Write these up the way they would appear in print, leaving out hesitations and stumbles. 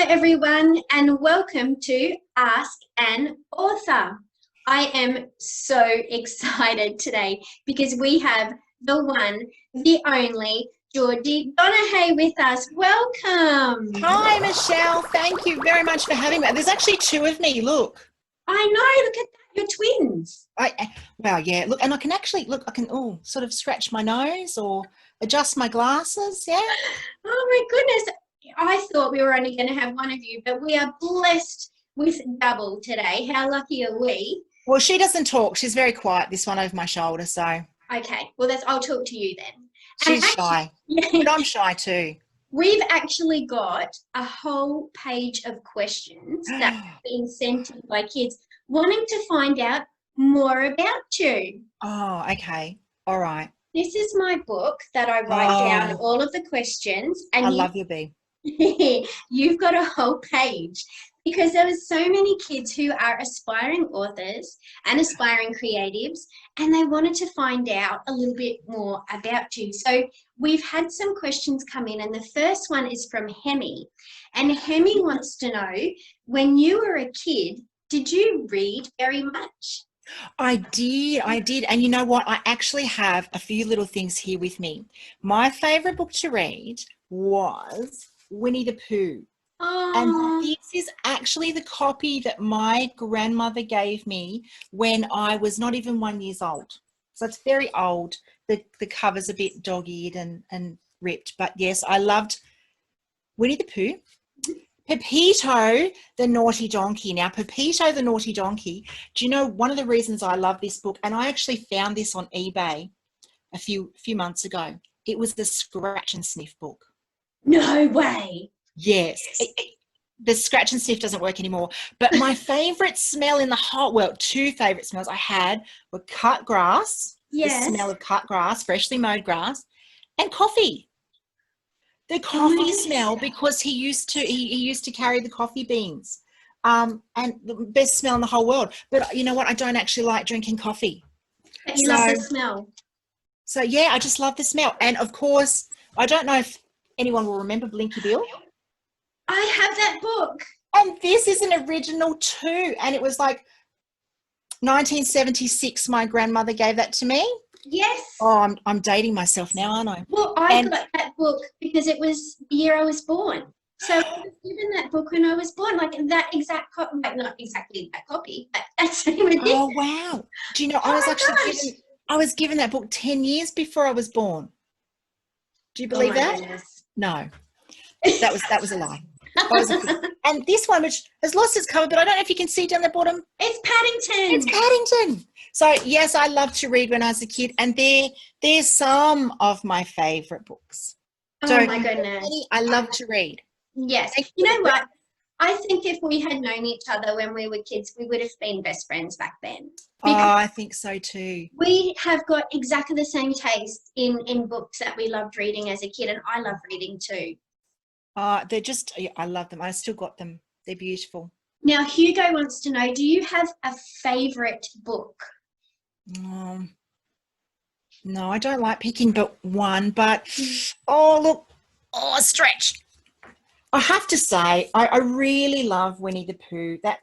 everyone, and welcome to Ask an Author. I am so excited today because we have the one, the only Georgie Donaghey with us. Welcome. Hi, Michelle. Thank you very much for having me. There's actually two of me. Look. I know. Look at that. You're twins. Well, yeah. Look, and I can actually look. I can sort of scratch my nose or adjust my glasses. Yeah. Oh my goodness. I thought we were only going to have one of you, but we are blessed with double today. How lucky are we? Well, she doesn't talk. She's very quiet. This one over my shoulder. So Okay. Well, I'll talk to you then. she's shy, but I'm shy too. We've actually got a whole page of questions that have been sent in by kids wanting to find out more about you. Oh, okay. All right. This is my book that I write down all of the questions. And I love your bee. You've got a whole page because there were so many kids who are aspiring authors and aspiring creatives, and they wanted to find out a little bit more about you. So we've had some questions come in, and the first one is from Hemi. And Hemi wants to know, when you were a kid, did you read very much? I did. And you know what? I actually have a few little things here with me. My favourite book to read was Winnie the Pooh. And this is actually the copy that my grandmother gave me when I was not even 1 year old. So it's very old. The cover's a bit dog-eared and ripped. But yes, I loved Winnie the Pooh. Pepito the Naughty Donkey. Now, Pepito the Naughty Donkey, do you know one of the reasons I love this book, and I actually found this on eBay a few months ago, it was the scratch and sniff book. No way. Yes. The scratch and sniff doesn't work anymore. But my favourite smell in the whole world, two favourite smells I had were cut grass, yes. The smell of cut grass, freshly mowed grass, and coffee. The coffee smell, because he used to carry the coffee beans, and the best smell in the whole world. But you know what? I don't actually like drinking coffee. But you love the smell. So yeah, I just love the smell. And of course, I don't know if anyone will remember Blinky Bill. I have that book. And this is an original too. And it was like 1976. My grandmother gave that to me. Yes. Oh, I'm dating myself now, aren't I? Well, I got that book because it was the year I was born. So I was given that book when I was born, like that exact copy, like not exactly that copy, but that's same edition. Oh wow! Do you know I was given that book 10 years before I was born. Do you believe that? Goodness. No, that was a lie. And this one, which has lost its cover, but I don't know if you can see down the bottom. It's Paddington. It's Paddington. So yes, I loved to read when I was a kid, and there's some of my favourite books. Oh my goodness! I love to read. Yes. You know what? I think if we had known each other when we were kids, we would have been best friends back then. I think so too. We have got exactly the same taste in books that we loved reading as a kid, and I love reading too. They're just, I love them. I still got them. They're beautiful. Now, Hugo wants to know, do you have a favourite book? No, I don't like picking but one, but stretch. I have to say, I really love Winnie the Pooh. That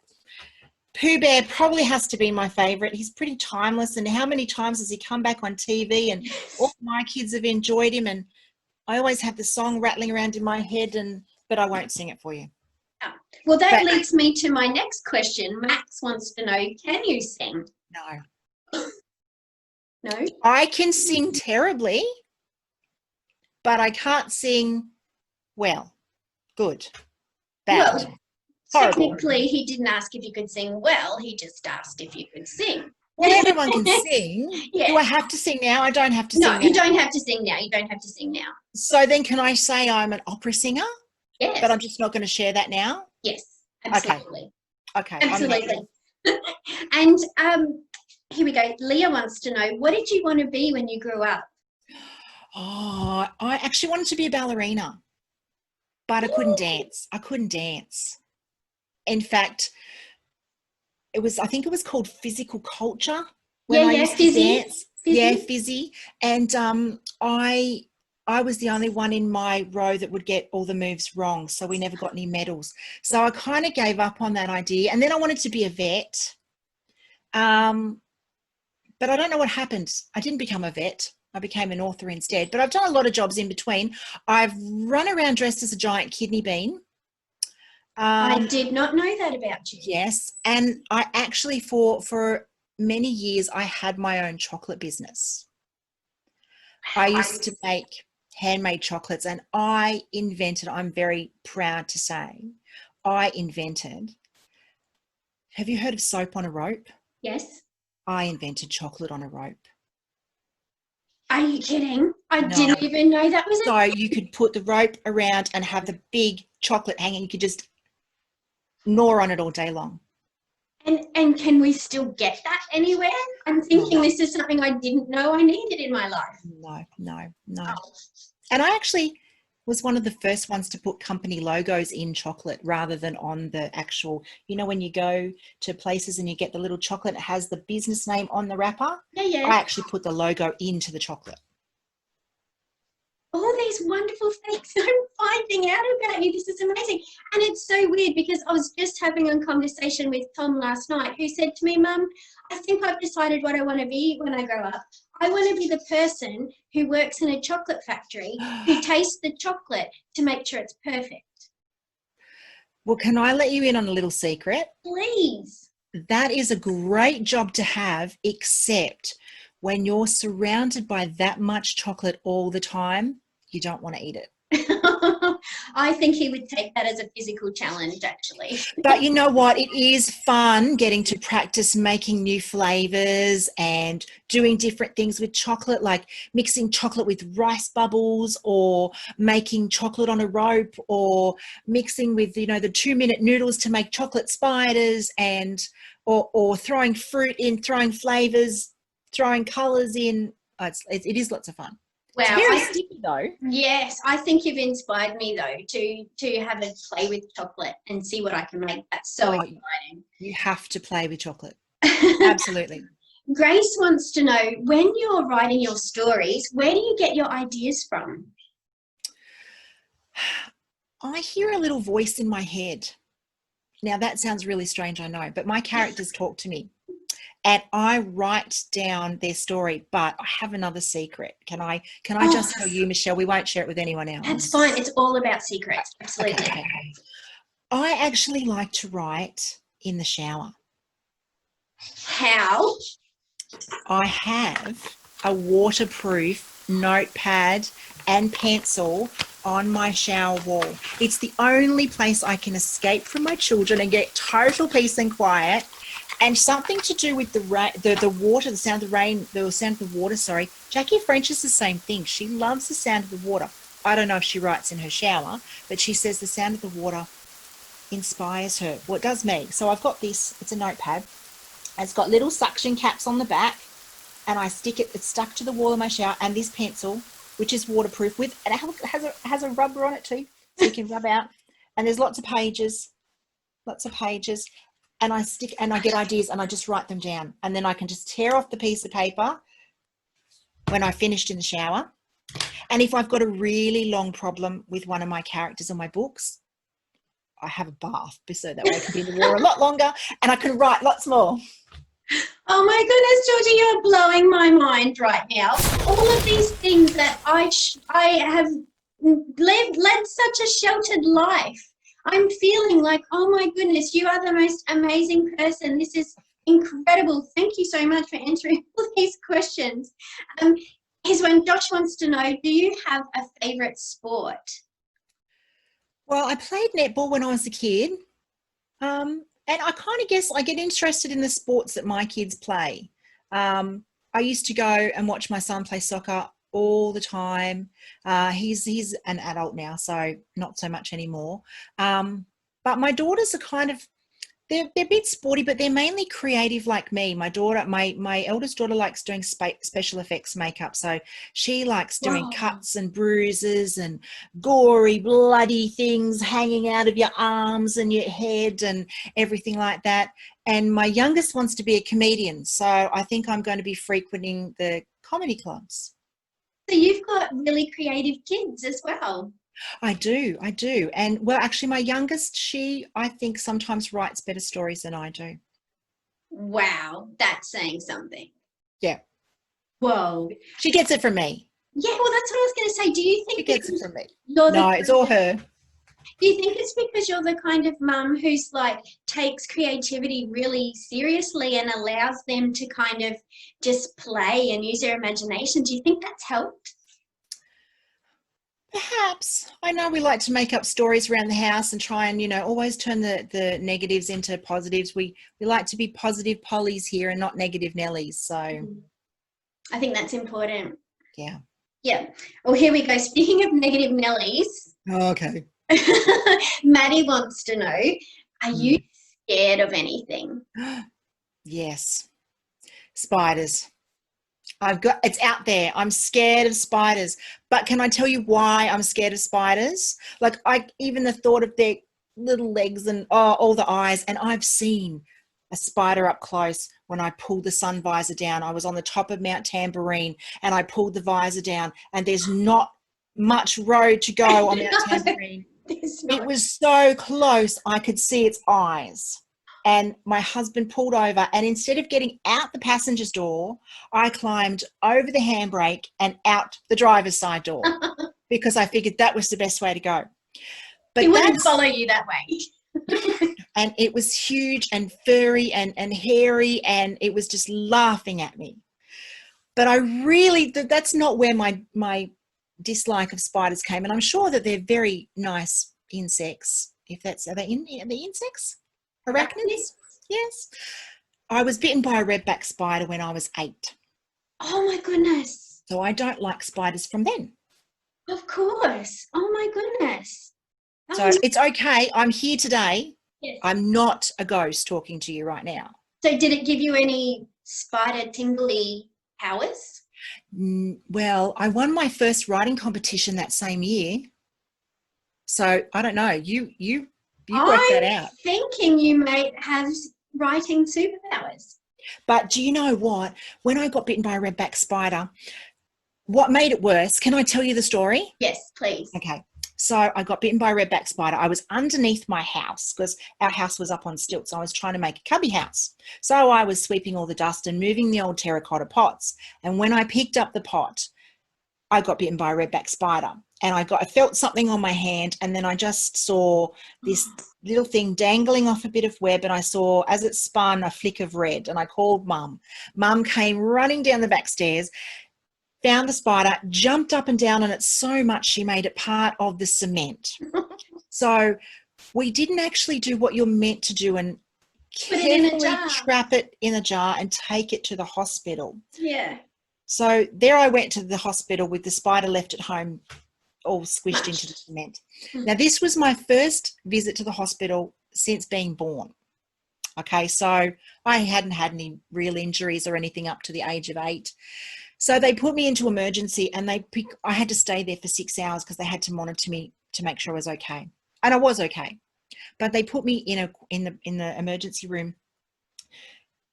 Pooh Bear probably has to be my favourite. He's pretty timeless, and how many times has he come back on TV, and all my kids have enjoyed him, and I always have the song rattling around in my head, but I won't sing it for you. Oh. Well, that leads me to my next question. Max wants to know, can you sing? No. No? I can sing terribly, but I can't sing well. Good. Bad. Well, horrible. Technically, he didn't ask if you could sing well. He just asked if you could sing. Well, everyone can sing. Yeah. Do I have to sing now? I don't have to sing now. No, you don't have to sing now. You don't have to sing now. So then can I say I'm an opera singer? Yes. But I'm just not going to share that now? Yes, absolutely. Okay. Absolutely. And here we go. Leah wants to know, what did you want to be when you grew up? Oh, I actually wanted to be a ballerina, but I couldn't dance. In fact, I think it was called physical culture when I used to dance. Fizzy. Yeah, fizzy. And I was the only one in my row that would get all the moves wrong. So we never got any medals. So I kind of gave up on that idea. And then I wanted to be a vet. But I don't know what happened. I didn't become a vet. I became an author instead. But I've done a lot of jobs in between. I've run around dressed as a giant kidney bean. I did not know that about you. Yes. And I actually, for many years, I had my own chocolate business. I used to make handmade chocolates, and I invented, I'm very proud to say, I invented, have you heard of soap on a rope? Yes. I invented chocolate on a rope. Are you kidding? I didn't even know that was So you could put the rope around and have the big chocolate hanging. You could just gnaw on it all day long. And can we still get that anywhere? I'm thinking this is something I didn't know I needed in my life. No. And I actually was one of the first ones to put company logos in chocolate rather than on the actual, you know, when you go to places and you get the little chocolate, it has the business name on the wrapper. Yeah. I actually put the logo into the chocolate. All these wonderful things I'm finding out about you. This is amazing. And it's so weird because I was just having a conversation with Tom last night, who said to me, Mum, I think I've decided what I want to be when I grow up. I want to be the person who works in a chocolate factory, who tastes the chocolate to make sure it's perfect. Well, can I let you in on a little secret? Please. That is a great job to have, except when you're surrounded by that much chocolate all the time, you don't want to eat it. I think he would take that as a physical challenge, actually. But you know what? It is fun getting to practice making new flavors and doing different things with chocolate, like mixing chocolate with rice bubbles, or making chocolate on a rope, or mixing with, you know, the 2-minute noodles to make chocolate spiders, and or throwing fruit in, throwing flavors, throwing colors in. It is lots of fun. Wow, it's very sticky though. Yes, I think you've inspired me though to have a play with chocolate and see what I can make. That's so exciting. You have to play with chocolate. Absolutely. Grace wants to know, when you're writing your stories, where do you get your ideas from? I hear a little voice in my head. Now that sounds really strange, I know, but my characters talk to me. And I write down their story, but I have another secret. Can I just tell you, Michelle? We won't share it with anyone else. That's fine. It's all about secrets. Absolutely. Okay. I actually like to write in the shower. How? I have a waterproof notepad and pencil on my shower wall. It's the only place I can escape from my children and get total peace and quiet. And something to do with the water, the sound of the rain, the sound of the water, sorry. Jackie French is the same thing. She loves the sound of the water. I don't know if she writes in her shower, but she says the sound of the water inspires her. Well, it does me. So I've got this, it's a notepad. It's got little suction caps on the back, and I stick it, it's stuck to the wall of my shower, and this pencil, which is waterproof, and it has a rubber on it too, so you can rub out. And there's lots of pages. And I stick, and I get ideas, and I just write them down, and then I can just tear off the piece of paper when I finished in the shower. And if I've got a really long problem with one of my characters in my books, I have a bath so that way I can be in the water a lot longer, and I can write lots more. Oh my goodness, Georgie, you're blowing my mind right now. All of these things that I have led such a sheltered life. I'm feeling like, oh my goodness, you are the most amazing person. This is incredible. Thank you so much for answering all these questions. Here's one. Josh wants to know, do you have a favourite sport? Well, I played netball when I was a kid. And I kind of guess I get interested in the sports that my kids play. I used to go and watch my son play soccer all the time. He's an adult now, so not so much anymore. But my daughters are kind of, they're a bit sporty, but they're mainly creative like me. My eldest daughter likes doing special effects makeup. So she likes doing cuts and bruises and gory, bloody things hanging out of your arms and your head and everything like that. And my youngest wants to be a comedian. So I think I'm going to be frequenting the comedy clubs. So you've got really creative kids as well. I do. And well, actually my youngest, I think sometimes writes better stories than I do. Wow, that's saying something. Yeah. Whoa. She gets it from me. Yeah, well, that's what I was going to say. Do you think She gets it from me. No, it's all her. Do you think it's because you're the kind of mum who's like takes creativity really seriously and allows them to kind of just play and use their imagination? Do you think that's helped? Perhaps. I know we like to make up stories around the house and try and, always turn the negatives into positives. We like to be positive Pollies here and not negative Nellies. So I think that's important. Yeah. Yeah. Well, here we go. Speaking of negative Nellies. Oh, okay. Maddie wants to know, are you scared of anything? Yes. Spiders. It's out there. I'm scared of spiders. But can I tell you why I'm scared of spiders? Like, even the thought of their little legs and all the eyes, and I've seen a spider up close when I pulled the sun visor down. I was on the top of Mount Tambourine and I pulled the visor down, and there's not much road to go on Mount Tambourine. It was so close I could see its eyes. And my husband pulled over, and instead of getting out the passenger's door, I climbed over the handbrake and out the driver's side door because I figured that was the best way to go. But he wouldn't follow you that way. And it was huge and furry and hairy, and it was just laughing at me. But that's not where my dislike of spiders came. And I'm sure that they're very nice insects. Are they insects? Arachnids? Yes. I was bitten by a redback spider when I was 8. Oh my goodness. So I don't like spiders from then. Of course. Oh my goodness. So it's okay. I'm here today. Yes. I'm not a ghost talking to you right now. So did it give you any spider tingly powers? Well, I won my first writing competition that same year. So I don't know. You work that out. I'm thinking you might have writing superpowers. But do you know what? When I got bitten by a redback spider, what made it worse? Can I tell you the story? Yes, please. Okay. So I got bitten by a redback spider. I was underneath my house because our house was up on stilts. I was trying to make a cubby house. So I was sweeping all the dust and moving the old terracotta pots. And when I picked up the pot, I got bitten by a redback spider. And I felt something on my hand, and then I just saw this little thing dangling off a bit of web, and I saw, as it spun, a flick of red, and I called Mum. Mum came running down the back stairs, found the spider, jumped up and down on it so much she made it part of the cement. So we didn't actually do what you're meant to do and carefully trap it in a jar and take it to the hospital. Yeah. So there I went to the hospital with the spider left at home, all squished into the cement. Now, this was my first visit to the hospital since being born. Okay, so I hadn't had any real injuries or anything up to the age of 8. So they put me into emergency, and I had to stay there for 6 hours because they had to monitor me to make sure I was okay. And I was okay. But they put me in the emergency room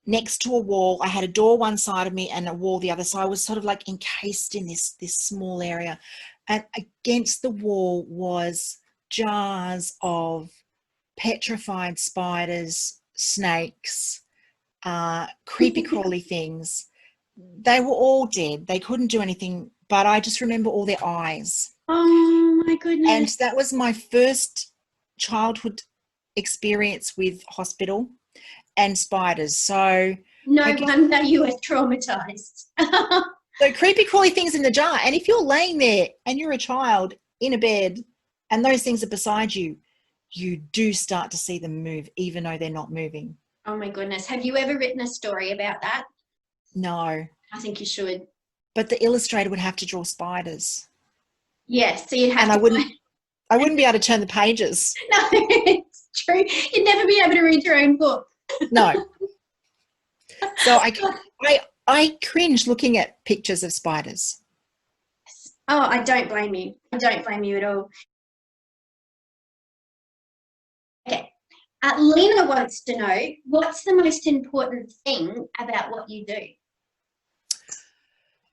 next to a wall. I had a door one side of me and a wall the other. So I was sort of like encased in this small area. And against the wall was jars of petrified spiders, snakes, creepy crawly things. They were all dead. They couldn't do anything, but I just remember all their eyes. Oh my goodness. And that was my first childhood experience with hospital and spiders. So no wonder you were traumatized. So creepy crawly things in the jar. And if you're laying there and you're a child in a bed and those things are beside you, you do start to see them move, even though they're not moving. Oh my goodness. Have you ever written a story about that? No. I think you should. But the illustrator would have to draw spiders. Yes, so you'd have and I wouldn't be able to turn the pages. No, it's true. You'd never be able to read your own book. No. So I cringe looking at pictures of spiders. Oh, I don't blame you. I don't blame you at all. Okay. Lena wants to know, what's the most important thing about what you do?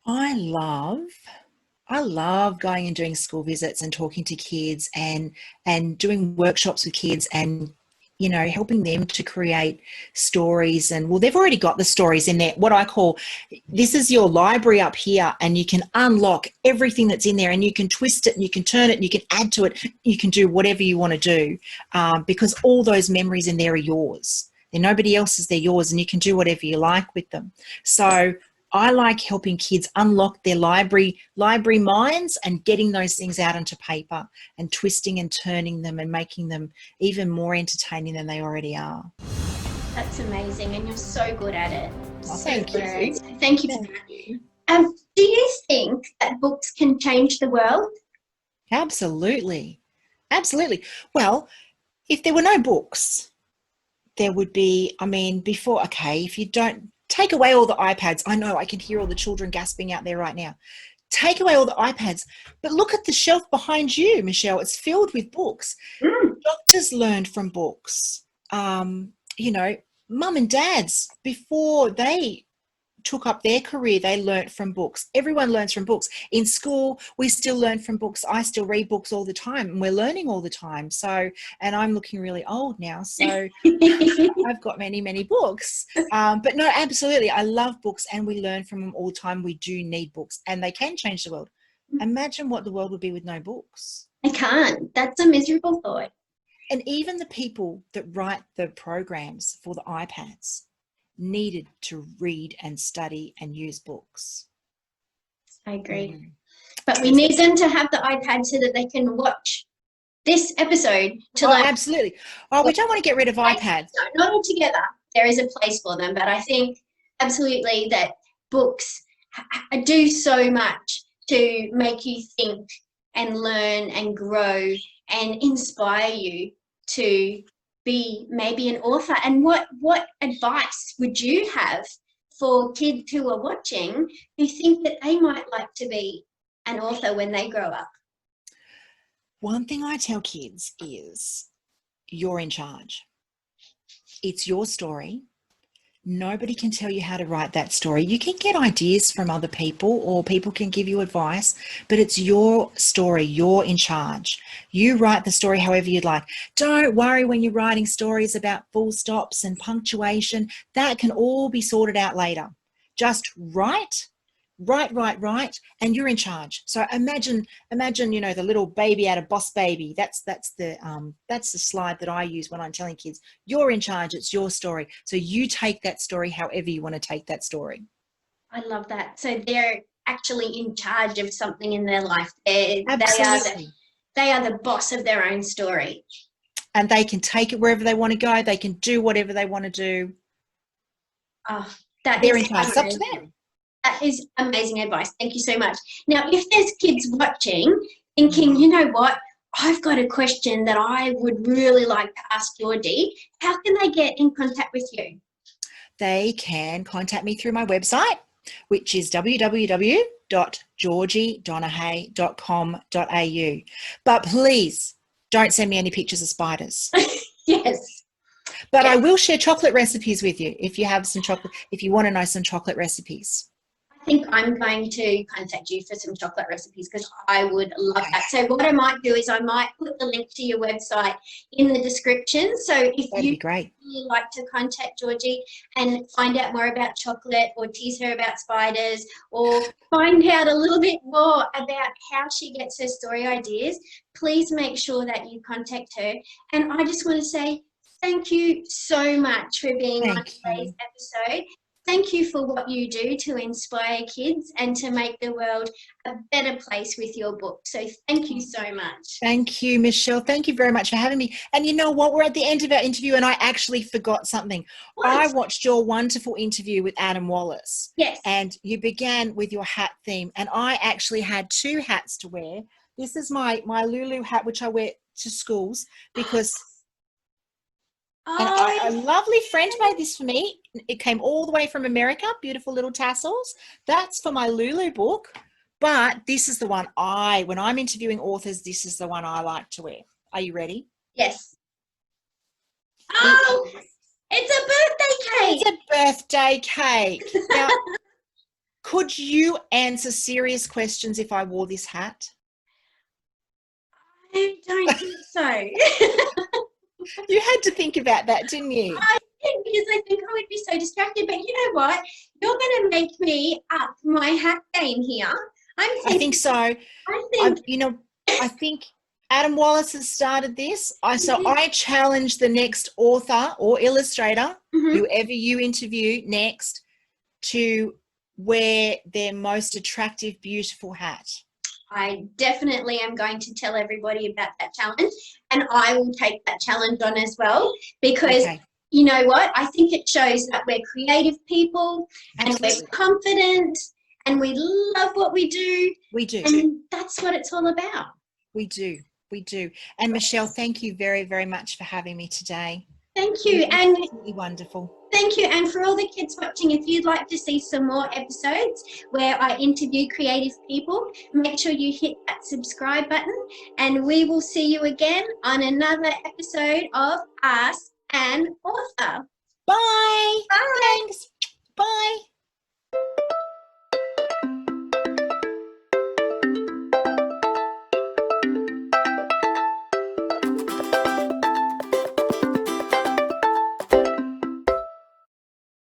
I love I love going and doing school visits and talking to kids and doing workshops with kids and, you know, helping them to create stories. And well, they've already got the stories in there. What I call, this is your library up here, and you can unlock everything that's in there, and you can twist it and you can turn it and you can add to it. You can do whatever you want to do, because all those memories in there are yours. They're nobody else's, they're yours, and you can do whatever you like with them. So I like helping kids unlock their library minds and getting those things out onto paper and twisting and turning them and making them even more entertaining than they already are. That's amazing, and you're so good at it. Oh, thank you. Thank you for that. Do you think that books can change the world? Absolutely. Absolutely. Well, if there were no books, there would be, I mean, before, okay, if you don't take away all the iPads, I know I can hear all the children gasping out there right now. Take away all the iPads, but look at the shelf behind you, Michelle. It's filled with books. Doctors learned from books. You know, mum and dads, before they took up their career, they learnt from books. Everyone learns from books. In school, we still learn from books. I still read books all the time, and we're learning all the time. So, and I'm looking really old now, so I've got many, many books. But no, absolutely, I love books, and we learn from them all the time. We do need books, and they can change the world. Imagine what the world would be with no books. I can't. That's a miserable thought. And even the people that write the programs for the iPads needed to read and study and use books. I agree. But we need them to have the iPad so that they can watch this episode to learn. Absolutely. Oh, we don't want to get rid of iPads. No, not altogether. There is a place for them, but I think absolutely that books do so much to make you think and learn and grow and inspire you to be maybe an author. And what advice would you have for kids who are watching who think that they might like to be an author when they grow up? One thing I tell kids is you're in charge. It's your story. Nobody can tell you how to write that story. You can get ideas from other people, or people can give you advice, but it's your story. You're in charge. You write the story however you'd like. Don't worry when you're writing stories about full stops and punctuation. That can all be sorted out later. Just write, and you're in charge. So imagine, you know, the little baby out of Boss Baby. That's the slide that I use when I'm telling kids, you're in charge. It's your story. So you take that story however you want to take that story. I love that. So they're actually in charge of something in their life. They are the boss of their own story. And they can take it wherever they want to go. They can do whatever they want to do. Oh, they're in charge. It's up to them. That is amazing advice. Thank you so much. Now, if there's kids watching thinking, you know what, I've got a question that I would really like to ask Georgie, how can they get in contact with you? They can contact me through my website, which is www.georgiedonaghay.com.au. But please don't send me any pictures of spiders. Yes. But I will share chocolate recipes with you if you have some chocolate, if you want to know some chocolate recipes. I think I'm going to contact you for some chocolate recipes because I would love that. So what I might do is I might put the link to your website in the description. So if you really like to contact Georgie and find out more about chocolate or tease her about spiders or find out a little bit more about how she gets her story ideas, please make sure that you contact her. And I just want to say thank you so much for being on today's episode. Thank you for what you do to inspire kids and to make the world a better place with your book. So thank you so much. Thank you, Michelle. Thank you very much for having me. And you know what? We're at the end of our interview and I actually forgot something. What? I watched your wonderful interview with Adam Wallace. Yes. And you began with your hat theme. And I actually had 2 hats to wear. This is my Lulu hat, which I wear to schools because... And a lovely friend made this for me. It came all the way from America, beautiful little tassels. That's for my Lulu book. But this is the one when I'm interviewing authors, this is the one I like to wear. Are you ready? Yes. Oh, it's a birthday cake. It's a birthday cake. Now, could you answer serious questions if I wore this hat? I don't think so. You had to think about that, didn't you? I did, because I think I would be so distracted. But you know what? You're going to make me up my hat game here. I think so. I think Adam Wallace has started this. I challenge the next author or illustrator, whoever you interview next, to wear their most attractive, beautiful hat. I definitely am going to tell everybody about that challenge, and I will take that challenge on as well, because you know what? I think it shows that we're creative people. Absolutely. And we're confident and we love what we do. We do. And that's what it's all about. We do. We do. And Michelle, thank you very, very much for having me today. Thank you. And really wonderful. Thank you. And for all the kids watching, if you'd like to see some more episodes where I interview creative people, make sure you hit that subscribe button, and we will see you again on another episode of Ask an Author. Bye. Bye. Thanks. Bye.